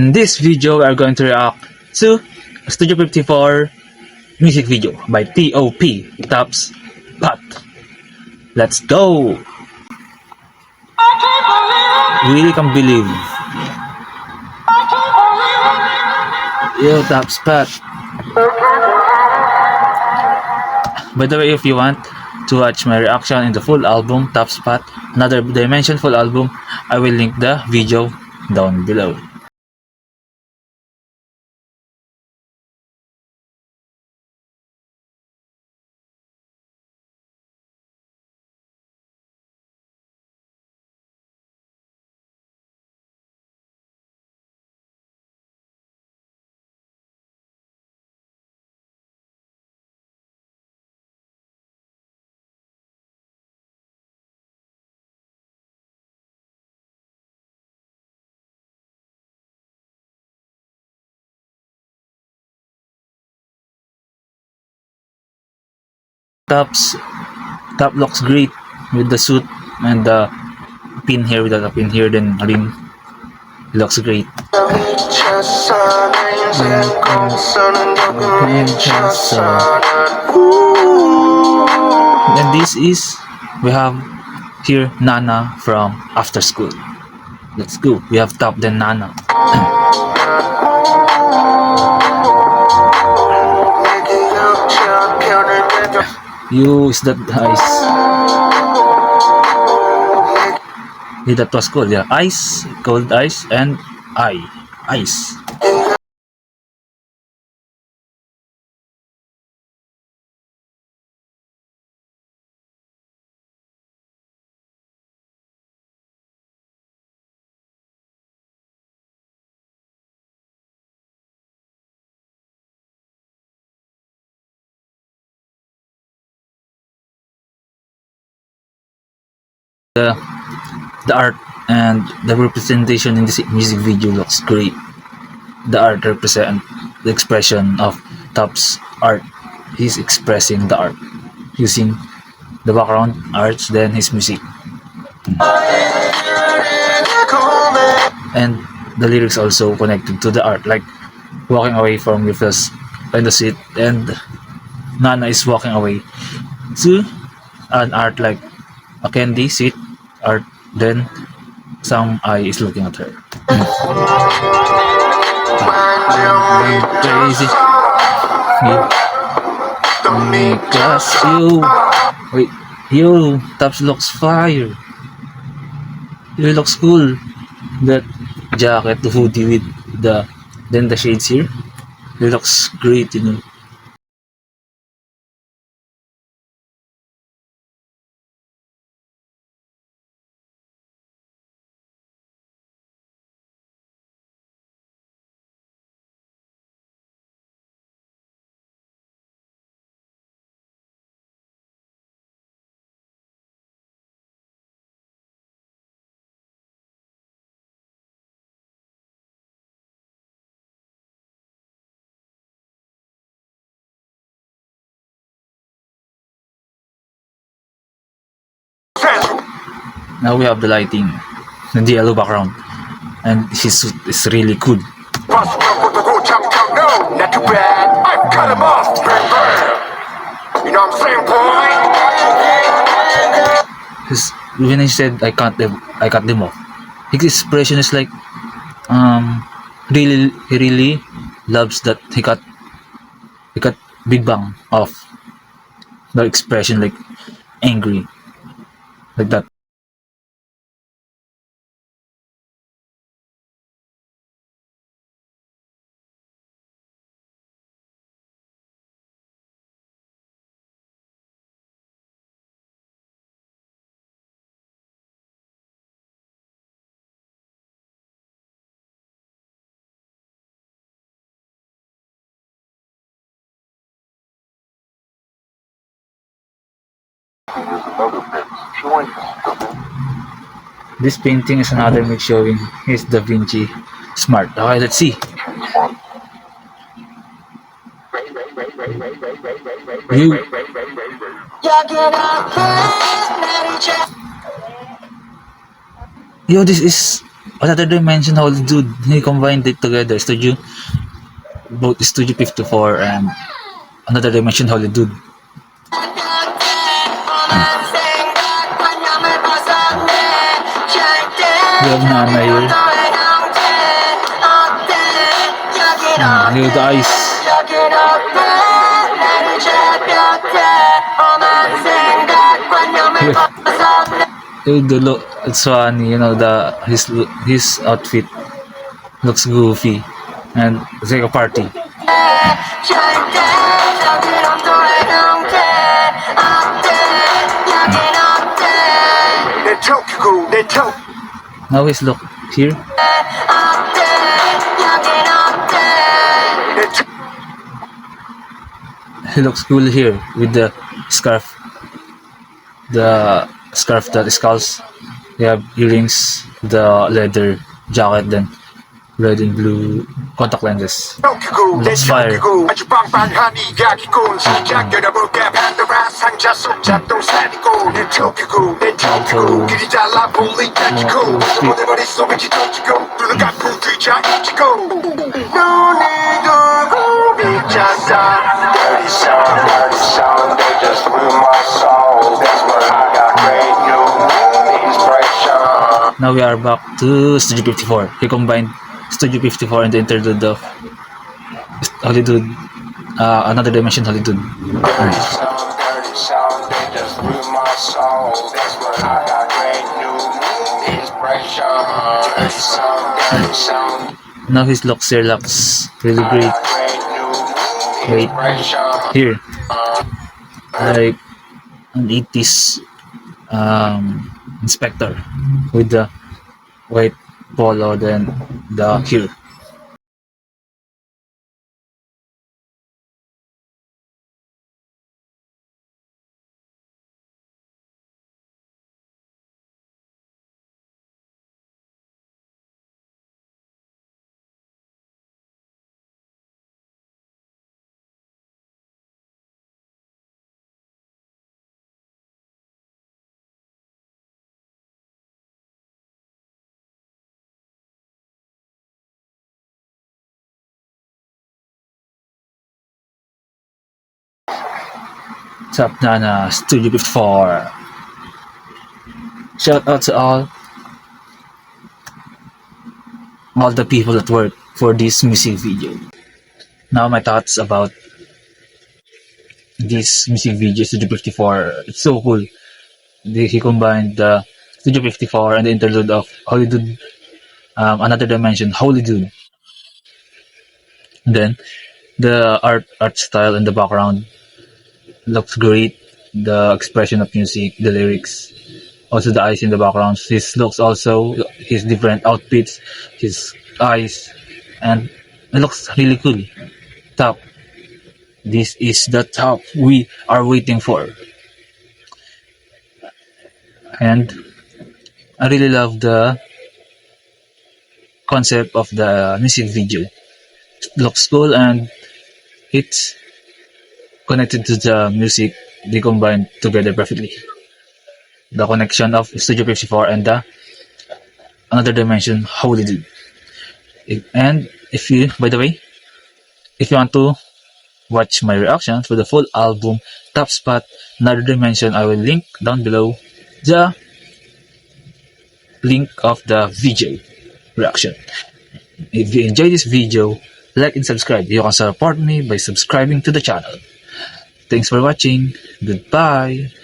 In this video, we are going to react to Studio 54 music video by T.O.P. Tops Pat. Let's go! Really can't believe. Yo, Tops Pat. By the way, if you want to watch my reaction in the full album, Tops Pat, Another Dimension full album, I will link the video down below. Top looks great with the suit and the pin here, without a pin here, then ring. It looks great. And this is, we have here Nana from After School. Let's go. We have Top then Nana. Use that ice. Yeah, that was cold. Yeah, ice, cold ice, and ice. The art and the representation in this music video looks great. The art represent the expression of Top's art. He's expressing the art using the background arts, then his music. And the lyrics also connected to the art, like walking away from your first in the seat, and Nana is walking away to an art like a candy seat art, then some eye is looking at her. Crazy. Because you Tops looks fire. You looks cool. That jacket, the hoodie with the shades here. It looks great, you know. Now we have the lighting and the yellow background, and his suit is really good. Not too bad. I cut him off. You know what I'm saying, boy? When he said I cut them off, his expression is like he really loves that he cut Big Bang off. The expression like angry, like that. This painting is another mix showing his Da Vinci Smart. Okay, let's see. Yo, this is Another Dimension, holy dude, he combined it together. Both Studio 54 and Another Dimension, holy dude. We have Nana here. Here the eyes. The look, it's funny, his outfit looks goofy and it's like a party. Now his look here. He looks cool here with the scarf. The scarf that skulls. They have earrings, the leather jacket, then red and blue contact lenses. Let's fire. Dirty sound, they just blew my soul. That's when I got great new inspiration. Now we are back to Studio 54. He combined Studio 54 and the interlude of Hollywood, Another Dimension Hollywood. Dirty sound, they just blew my soul. That's when I got great new inspiration. Dirty sound, Now his looks here looks really great. Wait, here, like an 80s inspector with the white polo, then the here. What's up, Nana? Studio 54. Shout out to all the people that work for this music video. Now my thoughts about this music video, Studio 54. It's so cool. He combined the Studio 54 and the interlude of Hollywood, Another Dimension, Holy Dude. And then the art style in the background looks great. The expression of music, the lyrics, also the eyes in the background. His looks also, his different outfits, his eyes, and it looks really cool. Top. This is the top we are waiting for. And I really love the concept of the music video. It looks cool and it's connected to the music. They combine together perfectly. The connection of Studio 54 and the Another Dimension, Holy Dude. And if you, by the way, if you want to watch my reaction for the full album Top Spot Another Dimension, I will link down below the link of the video reaction. If you enjoy this video, like and subscribe. You can support me by subscribing to the channel. Thanks for watching. Goodbye.